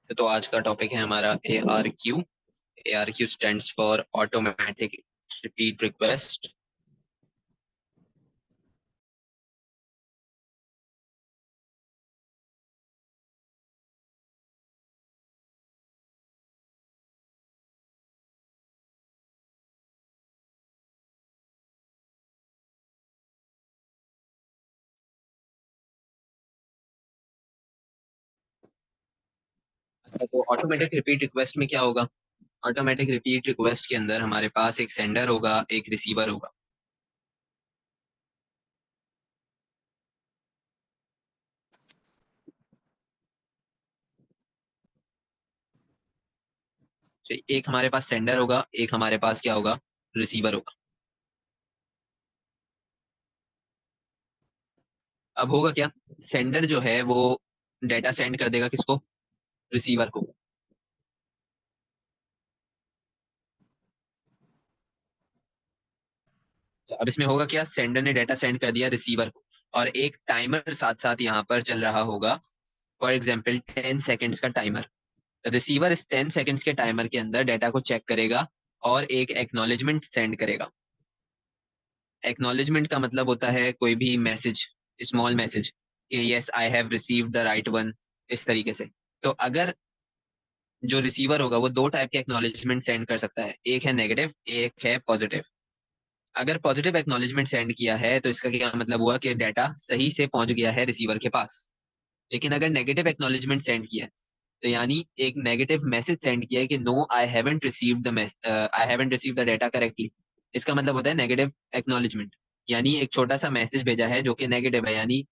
तो आज का टॉपिक है हमारा ARQ। ARQ stands for automatic repeat request. अच्छा, तो ऑटोमेटिक रिपीट रिक्वेस्ट में क्या होगा? ऑटोमेटिक रिपीट रिक्वेस्ट के अंदर हमारे पास एक सेंडर होगा, एक रिसीवर होगा। तो एक हमारे पास सेंडर होगा, एक हमारे पास क्या होगा, रिसीवर होगा। अब होगा क्या? सेंडर जो है वो डेटा सेंड कर देगा किसको? रिसीवर को। तो अब इसमें होगा क्या, सेंडर ने डेटा सेंड कर दिया रिसीवर को, और एक टाइमर साथ साथ यहाँ पर चल रहा होगा। फॉर एग्जाम्पल 10 सेकेंड्स का टाइमर। रिसीवर इस 10 सेकेंड्स के टाइमर के अंदर डेटा को चेक करेगा और एक एक्नॉलेजमेंट सेंड करेगा। एक्नॉलेजमेंट का मतलब होता है कोई भी मैसेज, स्मॉल मैसेज, कि yes I have received the right one, इस तरीके से। तो अगर जो रिसीवर होगा वो दो टाइप के एक्नॉलेजमेंट सेंड कर सकता है, एक है नेगेटिव, एक है पॉजिटिव। अगर पॉजिटिव एक्नॉलेजमेंट सेंड किया है तो इसका क्या मतलब हुआ कि डाटा सही से पहुंच गया है रिसीवर के पास। लेकिन अगर नेगेटिव एक्नॉलेजमेंट सेंड किया है, तो यानी एक नेगेटिव मैसेज सेंड किया है कि no I haven't received the I haven't received the data correctly, इसका मतलब होता है नेगेटिव एक्नॉलेजमेंट। यानी एक छोटा सा मैसेज भेजा है जो कि नेगेटिव है, यानी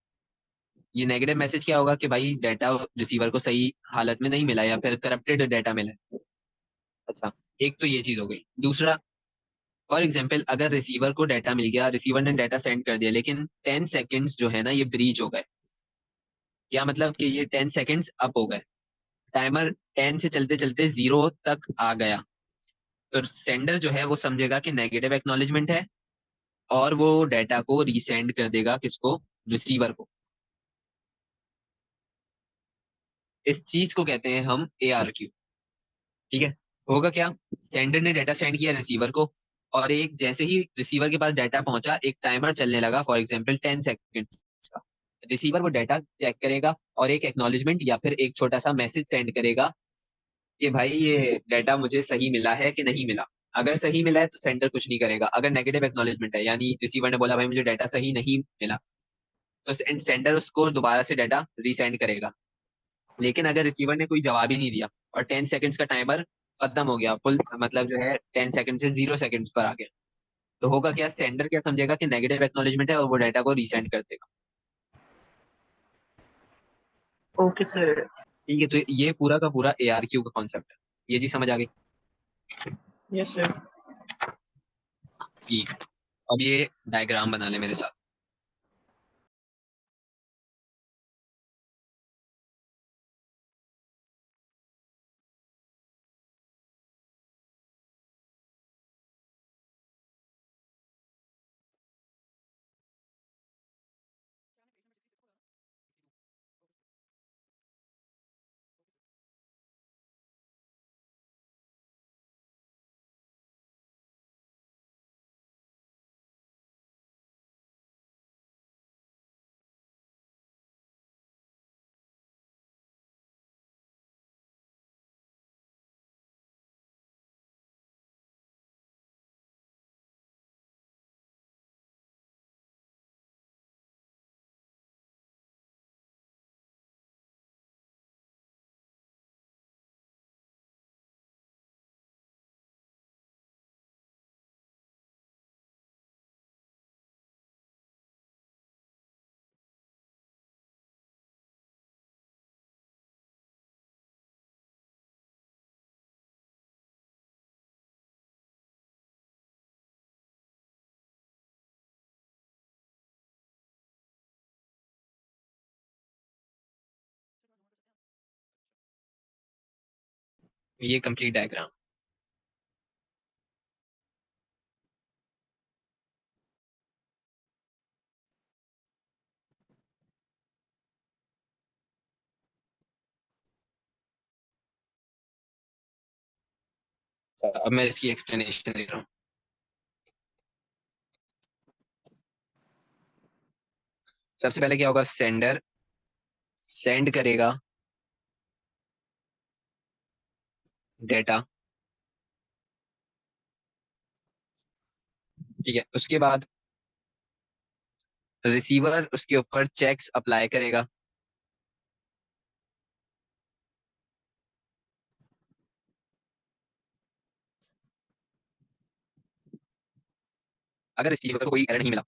ये नेगेटिव मैसेज क्या होगा कि भाई डाटा रिसीवर को सही हालत में नहीं मिला या फिर करप्टेड डाटा मिला है। अच्छा, एक तो ये चीज हो गई। दूसरा, फॉर एग्जाम्पल अगर रिसीवर को डाटा मिल गया, रिसीवर ने डाटा सेंड कर दिया, लेकिन 10 सेकेंड्स जो है ना ये ब्रीच हो गए। क्या मतलब कि ये 10 सेकेंड्स अप हो गए, टाइमर 10 से चलते चलते 0 तक आ गया। तो सेंडर जो है वो समझेगा कि नेगेटिव एक्नॉलेजमेंट है, और वो डाटा को रीसेंड कर देगा किसको? रिसीवर को। इस चीज को कहते हैं हम ARQ। ठीक है। होगा क्या, सेंडर ने डाटा सेंड किया रिसीवर को, और एक जैसे ही रिसीवर के पास डाटा पहुंचा एक टाइमर चलने लगा, फॉर एग्जांपल 10 सेकेंड्स का। रिसीवर वो डाटा चेक करेगा और एक एक्नॉलेजमेंट या फिर एक छोटा सा मैसेज सेंड करेगा कि भाई ये डाटा मुझे सही मिला है कि नहीं मिला। अगर सही मिला है तो सेंडर कुछ नहीं करेगा। अगर नेगेटिव एक्नॉलेजमेंट है, यानी रिसीवर ने बोला भाई मुझे डाटा सही नहीं मिला, तो सेंडर उसको दोबारा से डाटा रीसेंड करेगा। लेकिन अगर रिसीवर ने कोई जवाब ही नहीं दिया और 10 सेकेंड्स का टाइमर खत्म हो गया, फुल मतलब जो है 10 सेकेंड से 0 सेकेंड्स पर आ गया, तो होगा क्या, सेंडर क्या समझेगा कि नेगेटिव एक्नॉलेजमेंट है और वो डाटा को रीसेंड कर देगा। Okay sir. ठीक है, तो ये पूरा का पूरा ARQ का कॉन्सेप्ट है। ये चीज समझ आ गई? Yes sir. ठीक है। अब ये डायग्राम बना ले मेरे साथ। ये कंप्लीट डायग्राम। अब मैं इसकी एक्सप्लेनेशन दे रहा हूँ। सबसे पहले क्या होगा, सेंडर सेंड करेगा डेटा। ठीक है, उसके बाद रिसीवर उसके ऊपर चेक्स अप्लाई करेगा। अगर रिसीवर को कोई एरर नहीं मिला,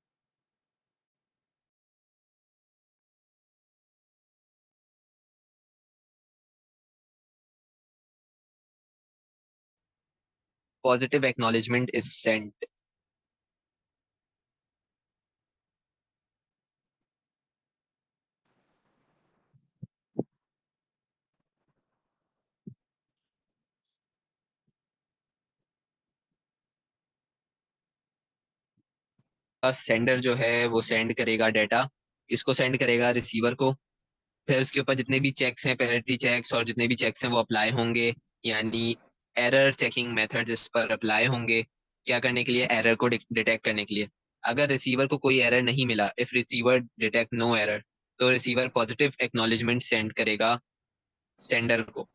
positive acknowledgement is sent. Sender जो है वो सेंड करेगा डेटा, इसको सेंड करेगा रिसीवर को। फिर उसके ऊपर जितने भी चेक्स हैं, पेनल्टी चेक्स और जितने भी चेक्स हैं वो अप्लाई होंगे, यानी एरर चेकिंग मेथड इस पर अप्लाई होंगे। क्या करने के लिए, एरर को डिटेक्ट करने के लिए। अगर रिसीवर को कोई एरर नहीं मिला, if receiver detect no error, तो रिसीवर पॉजिटिव एक्नॉलेजमेंट सेंड करेगा सेंडर को।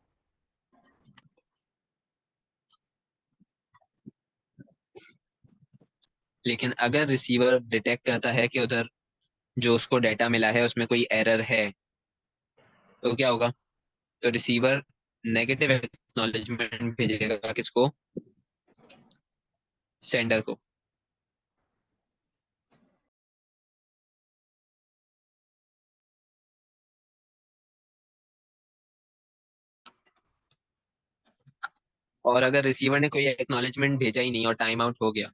लेकिन अगर रिसीवर डिटेक्ट करता है कि उधर जो उसको डाटा मिला है उसमें कोई एरर है, तो क्या होगा, तो रिसीवर नेगेटिव एक्नॉलेजमेंट भेजेगा किसको, सेंडर को। और अगर रिसीवर ने कोई एक्नॉलेजमेंट भेजा ही नहीं और टाइम आउट हो गया,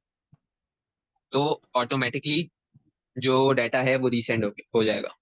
तो ऑटोमेटिकली जो डाटा है वो रीसेंड हो जाएगा।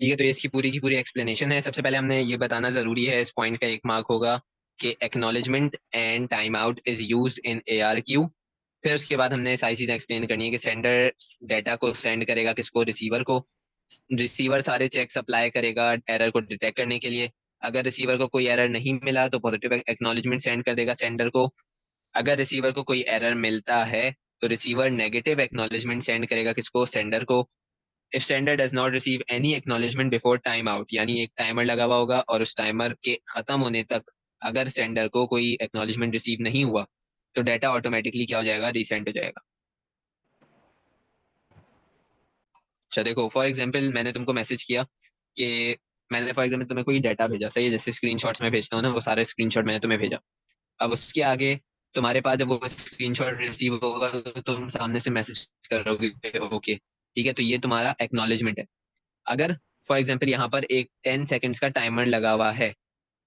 ठीक है, तो इसकी पूरी की पूरी एक्सप्लेनेशन है। सबसे पहले हमने ये बताना जरूरी है, इस पॉइंट का एक मार्क होगा कि acknowledgement and time out is used in ARQ। फिर उसके बाद हमने सारी चीजें एक्सप्लेन करनी है कि सेंडर डाटा को सेंड करेगा किसको, रिसीवर को। रिसीवर सारे चेक्स अप्लाई करेगा एरर को डिटेक्ट करने के लिए। अगर रिसीवर को कोई एरर नहीं मिला तो पॉजिटिव एक्नॉलेजमेंट सेंड कर देगा सेंडर को। अगर रिसीवर को कोई एरर मिलता है तो रिसीवर नेगेटिव एक्नॉलेजमेंट सेंड करेगा किसको, सेंडर को। If sender does not receive any acknowledgement before time out, यानी एक टाइमर लगा हुआ होगा और उस टाइमर के खत्म होने तक अगर सेंडर को कोई एक्नॉलेजमेंट रिसीव नहीं हुआ, तो डाटा ऑटोमेटिकली क्या हो जाएगा, रीसेंड हो जाएगा। अच्छा देखो, फॉर एग्जाम्पल मैंने तुमको मैसेज किया कि मैंने फॉर एग्जाम्पल तुम्हें कोई डाटा भेजा, सही है, जैसे स्क्रीनशॉट्स में भेजता हूँ ना, वो सारे स्क्रीनशॉट मैंने तुम्हें भेजा। अब उसके आगे तुम्हारे पास जब वो स्क्रीनशॉट रिसीव होगा तो तुम सामने से मैसेज करोगे ओके, ठीक है, तो ये तुम्हारा एक्नॉलेजमेंट है। अगर फॉर एग्जाम्पल यहाँ पर एक 10 सेकेंड्स का टाइमर लगा हुआ है,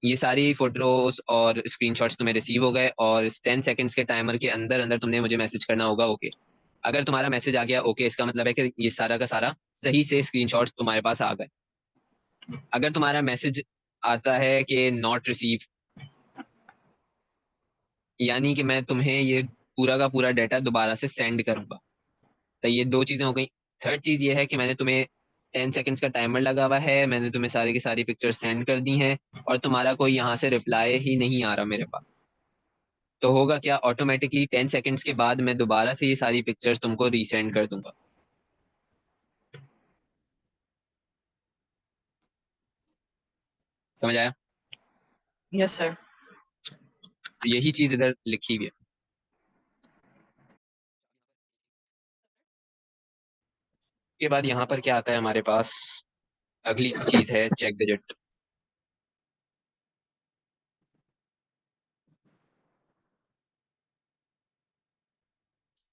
ये सारी फोटोज और स्क्रीनशॉट्स तुम्हें रिसीव हो गए और इस 10 सेकेंड्स के टाइमर के अंदर अंदर तुमने मुझे मैसेज करना होगा ओके। अगर तुम्हारा मैसेज आ गया ओके, इसका मतलब है कि ये सारा का सारा सही से स्क्रीनशॉट्स तुम्हारे पास आ गए। अगर तुम्हारा मैसेज आता है कि नॉट रिसीव, यानी कि मैं तुम्हें ये पूरा का पूरा डाटा दोबारा से सेंड करूंगा। तो ये दो चीजें हो गई। थर्ड चीज ये है कि मैंने तुम्हें 10 सेकेंड्स का टाइमर लगा हुआ है, मैंने तुम्हें सारी की सारी पिक्चर्स सेंड कर दी हैं और तुम्हारा कोई यहाँ से रिप्लाई ही नहीं आ रहा मेरे पास। तो होगा क्या, ऑटोमेटिकली 10 सेकेंड्स के बाद मैं दोबारा से ये सारी पिक्चर्स तुमको रीसेंड कर दूंगा। समझ आया? Yes, sir. तो यही चीज इधर लिखी हुई है। के बाद यहाँ पर क्या आता है हमारे पास, अगली चीज है चेक डिजिट।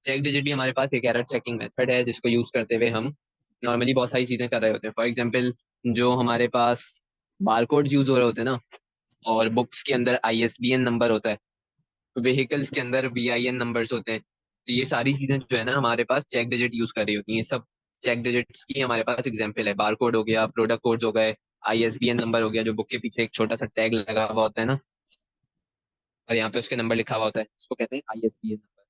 चेक डिजिट भी हमारे पास एक एरर चेकिंग मेथड है जिसको यूज करते हुए हम नॉर्मली बहुत सारी चीजें कर रहे होते हैं। फॉर एग्जांपल, जो हमारे पास बारकोड यूज हो रहे होते हैं ना, और बुक्स के अंदर आईएसबीएन नंबर होता है, व्हीकल्स के अंदर वीआईएन नंबर्स होते हैं, तो ये सारी चीजें जो है ना हमारे पास चेक डिजिट यूज कर रही होती हैं। ये सब चेक डिजिट्स की हमारे पास एग्जाम्पल है। बारकोड हो गया, प्रोडक्ट कोड्स हो गए, आईएसबीएन नंबर हो गया, जो बुक के पीछे एक छोटा सा टैग लगा हुआ होता है ना, और यहाँ पे उसके नंबर लिखा हुआ होता है, उसको कहते हैं आईएसबीएन नंबर।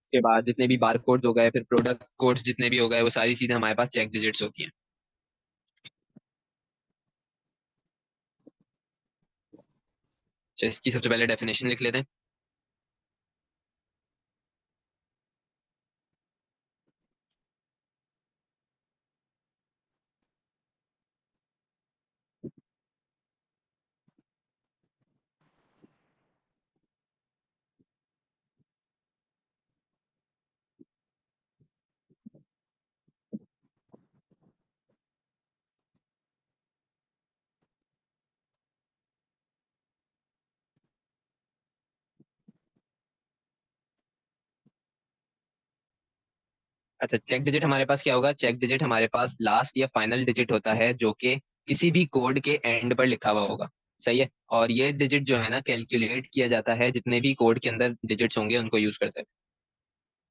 उसके बाद जितने भी बार कोड्स हो गए, फिर प्रोडक्ट कोड्स जितने भी हो गए, वो सारी चीजें हमारे पास चेक डिजिट्स होती हैं। तो इसकी सबसे पहले डेफिनेशन लिख लेते हैं। अच्छा, चेक डिजिट हमारे पास क्या होगा? चेक डिजिट हमारे पास लास्ट या फाइनल डिजिट होता है जो कि किसी भी कोड के एंड पर लिखा हुआ होगा। सही है। और ये डिजिट जो है ना कैलकुलेट किया जाता है जितने भी कोड के अंदर डिजिट्स होंगे उनको यूज करते हैं।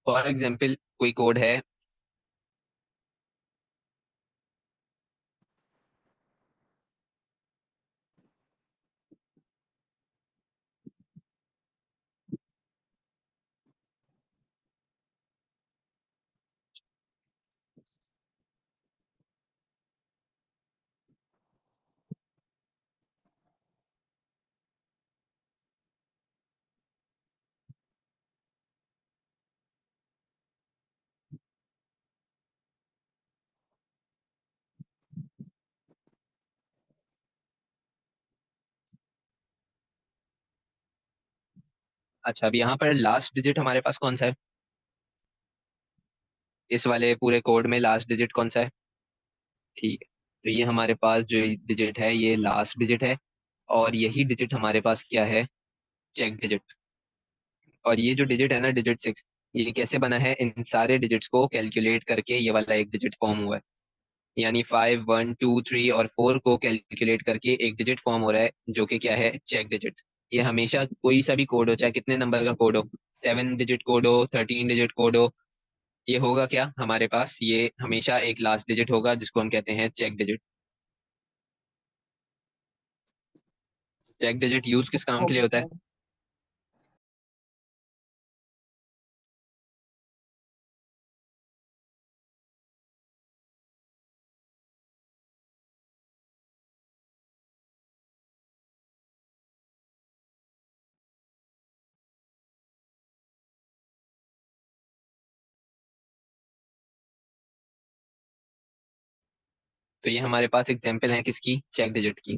फॉर एग्जाम्पल, कोई कोड है। अच्छा, अब यहाँ पर लास्ट डिजिट हमारे पास कौन सा है? इस वाले पूरे कोड में लास्ट डिजिट कौन सा है? ठीक है। तो ये हमारे पास जो डिजिट है ये लास्ट डिजिट है, और यही डिजिट हमारे पास क्या है? Check digit. और ये जो डिजिट है ना, डिजिट 6, ये कैसे बना है? इन सारे डिजिट्स को कैलकुलेट करके ये वाला एक डिजिट फॉर्म हुआ है। यानी 5, 1, 2, 3 और 4 को कैलकुलेट करके एक डिजिट फॉर्म हो रहा है जो कि क्या है? Check digit. ये हमेशा कोई सा भी कोड हो, चाहे कितने नंबर का कोड हो, 7 डिजिट कोड हो, 13 डिजिट कोड हो, ये होगा क्या हमारे पास? ये हमेशा एक लास्ट डिजिट होगा जिसको हम कहते हैं check digit. Check digit use किस काम के लिए ओके होता है? सर। तो ये हमारे पास एग्जाम्पल है किसकी? चेक डिजिट की।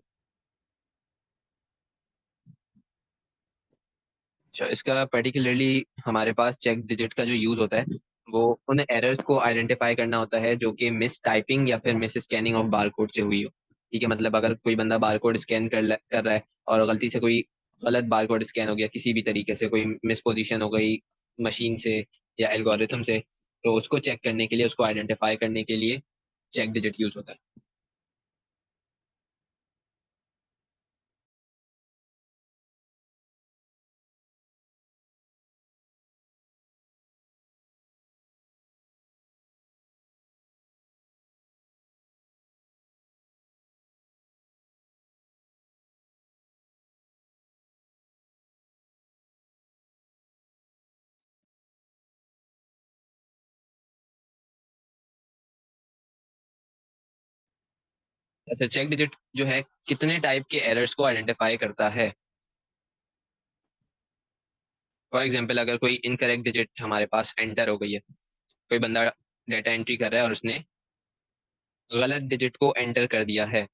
अच्छा, इसका पर्टिकुलरली हमारे पास चेक डिजिट का जो यूज होता है वो उन एरर्स को आइडेंटिफाई करना होता है जो कि मिस टाइपिंग या फिर मिस स्कैनिंग ऑफ बारकोड से हुई हो। ठीक है, मतलब अगर कोई बंदा बारकोड स्कैन कर रहा है और गलती से कोई गलत बारकोड स्कैन हो गया, किसी भी तरीके से कोई मिस पोजीशन हो गई मशीन से या एल्गोरिथम से, तो उसको चेक करने के लिए, उसको आइडेंटिफाई करने के लिए चेक डिजिट यूज होता है। अच्छा, चेक डिजिट जो है कितने टाइप के एरर्स को आइडेंटिफाई करता है? फॉर एग्जाम्पल, अगर कोई इनकरेक्ट डिजिट हमारे पास एंटर हो गई है, कोई बंदा डेटा एंट्री कर रहा है और उसने गलत डिजिट को एंटर कर दिया है,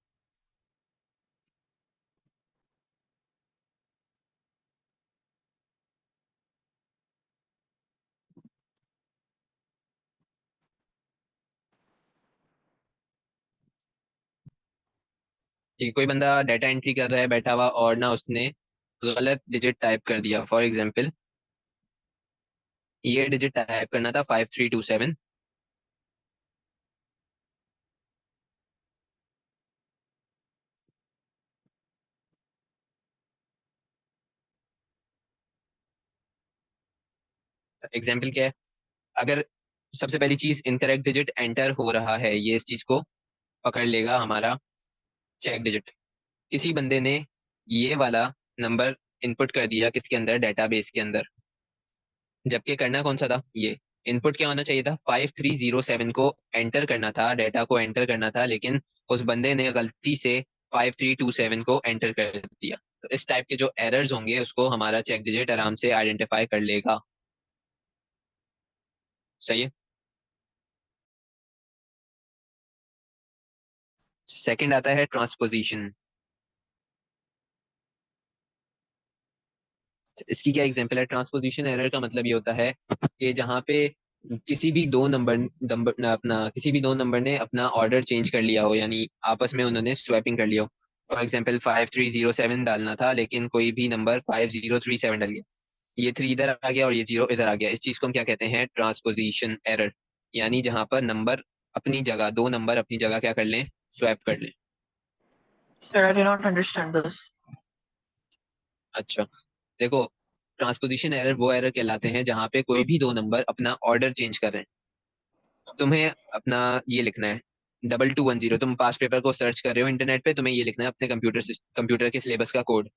कि कोई बंदा डेटा एंट्री कर रहा है बैठा हुआ और ना उसने गलत डिजिट टाइप कर दिया। फॉर एग्जाम्पल, ये डिजिट टाइप करना था 5327। एग्जाम्पल क्या है? अगर सबसे पहली चीज इनकरेक्ट डिजिट एंटर हो रहा है, ये इस चीज को पकड़ लेगा हमारा चेक डिजिट। किसी बंदे ने ये वाला नंबर इनपुट कर दिया किसके अंदर, डेटाबेस के अंदर, जबकि करना कौन सा था, ये इनपुट क्या होना चाहिए था, 5307 को एंटर करना था, डेटा को एंटर करना था, लेकिन उस बंदे ने गलती से 5327 को एंटर कर दिया। तो इस टाइप के जो एरर्स होंगे उसको हमारा चेक डिजिट आराम से आइडेंटिफाई कर लेगा। सही है। सेकंड आता है ट्रांसपोजिशन। इसकी क्या एग्जांपल है? ट्रांसपोजिशन एरर का मतलब ये होता है कि जहाँ पे किसी भी दो नंबर नंबर अपना किसी भी दो नंबर ने अपना ऑर्डर चेंज कर लिया हो, यानी आपस में उन्होंने स्वैपिंग कर लिया हो। फॉर एग्जांपल 5307 डालना था, लेकिन कोई भी नंबर 5037 डाल गया। ये 3 इधर आ गया और ये 0 इधर आ गया। इस चीज को हम क्या कहते हैं? Transposition error. यानी जहां पर नंबर अपनी जगह, दो नंबर अपनी जगह क्या कर लें, स्वैप कर लें। Sir, I did not understand this. अच्छा, देखो, ट्रांसपोजिशन एरर वो एरर कहलाते हैं जहां पे कोई भी दो नंबर अपना ऑर्डर चेंज कर रहे हैं। तुम्हें अपना ये लिखना है 2210, तुम पास पेपर को सर्च कर रहे हो इंटरनेट पे, तुम्हें ये लिखना है अपने कंप्यूटर के सिलेबस का कोड,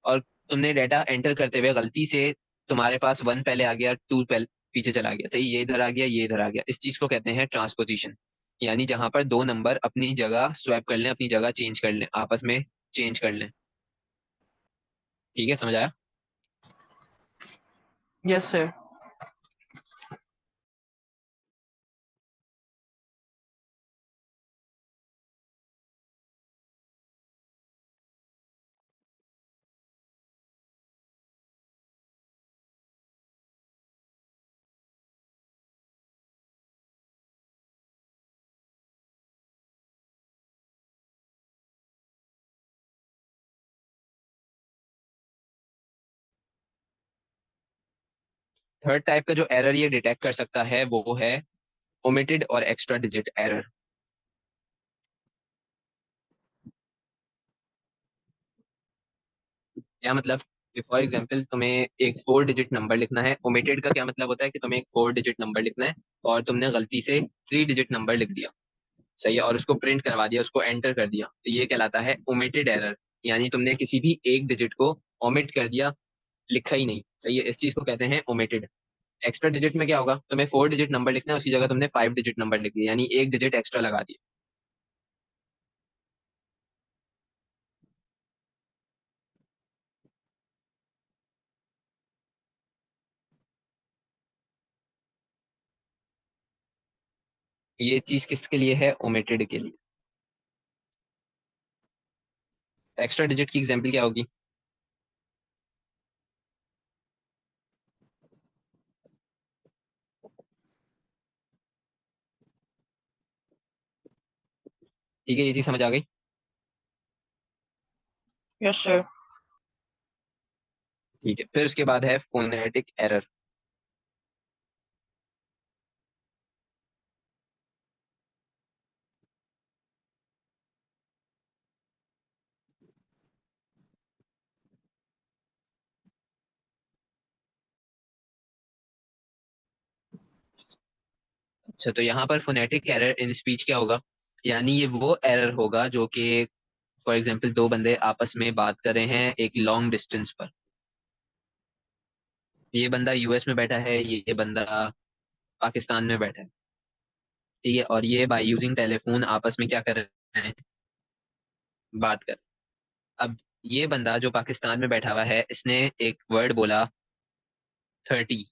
और तुमने डाटा एंटर करते हुए गलती से तुम्हारे पास 1 पहले आ गया, 2 पहले पीछे चला गया, सही, ये इधर आ गया, ये इधर आ गया। इस चीज को कहते हैं ट्रांसपोजिशन। यानी जहां पर दो नंबर अपनी जगह स्वैप कर लें, अपनी जगह चेंज कर लें, आपस में चेंज कर लें। ठीक है, समझ आया? Yes, sir. थर्ड टाइप का जो एरर ये डिटेक्ट कर सकता है वो है ओमिटेड और एक्स्ट्रा डिजिट एरर। क्या मतलब? फॉर एग्जाम्पल तुम्हें एक 4 डिजिट नंबर लिखना है, ओमिटेड का क्या मतलब होता है कि तुम्हें एक 4 डिजिट नंबर लिखना है और तुमने गलती से 3 डिजिट नंबर लिख दिया, सही है, और उसको प्रिंट करवा दिया, उसको एंटर कर दिया, तो ये कहलाता है ओमिटेड एरर। यानी तुमने किसी भी एक डिजिट को ओमिट कर दिया, लिखा ही नहीं, सही है, इस चीज को कहते हैं ओमिटेड। एक्स्ट्रा डिजिट में क्या होगा, तुम्हें 4 डिजिट नंबर लिखना है, उसकी जगह तुमने 5 डिजिट नंबर लिख दिया, यानी एक डिजिट एक्स्ट्रा लगा दिया। ये चीज किसके लिए है? ओमिटेड के लिए। एक्स्ट्रा डिजिट की एग्जाम्पल क्या होगी? ठीक है, ये चीज समझ आ गई। Yes, sir. ठीक है, फिर उसके बाद है फोनेटिक एरर। अच्छा, तो यहाँ पर फोनेटिक एरर इन स्पीच क्या होगा? यानी ये वो एरर होगा जो कि फॉर एग्जांपल दो बंदे आपस में बात कर रहे हैं एक लॉन्ग डिस्टेंस पर। ये बंदा यूएस में बैठा है, ये बंदा पाकिस्तान में बैठा है, ठीक है, और ये बाय यूजिंग टेलीफोन आपस में क्या कर रहे हैं, बात कर। अब ये बंदा जो पाकिस्तान में बैठा हुआ है, इसने एक वर्ड बोला 30,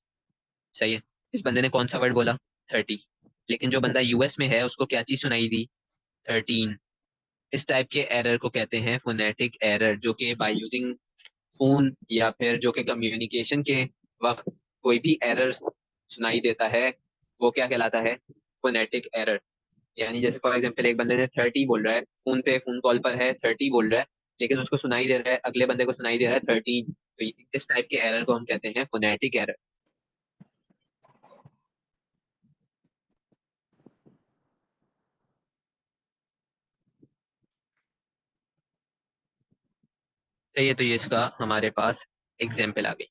सही है, इस बंदे ने कौन सा वर्ड बोला? 30। लेकिन जो बंदा यूएस में है उसको क्या चीज सुनाई दी? 13। इस टाइप के एरर को कहते हैं फोनेटिक एरर, जो कि बाय यूजिंग फोन या फिर जो कि कम्युनिकेशन के वक्त कोई भी एरर सुनाई देता है, वो क्या कहलाता है? Phonetic error. यानी जैसे फॉर एग्जांपल एक बंदे ने 30 बोल रहा है, फोन पे फोन कॉल पर है, 30 बोल रहा है, लेकिन उसको सुनाई दे रहा है, अगले बंदे को सुनाई दे रहा है 13। तो इस टाइप के एरर को हम कहते हैं फोनेटिक एरर। चाहिए तो ये इसका हमारे पास एग्जाम्पल आ गई।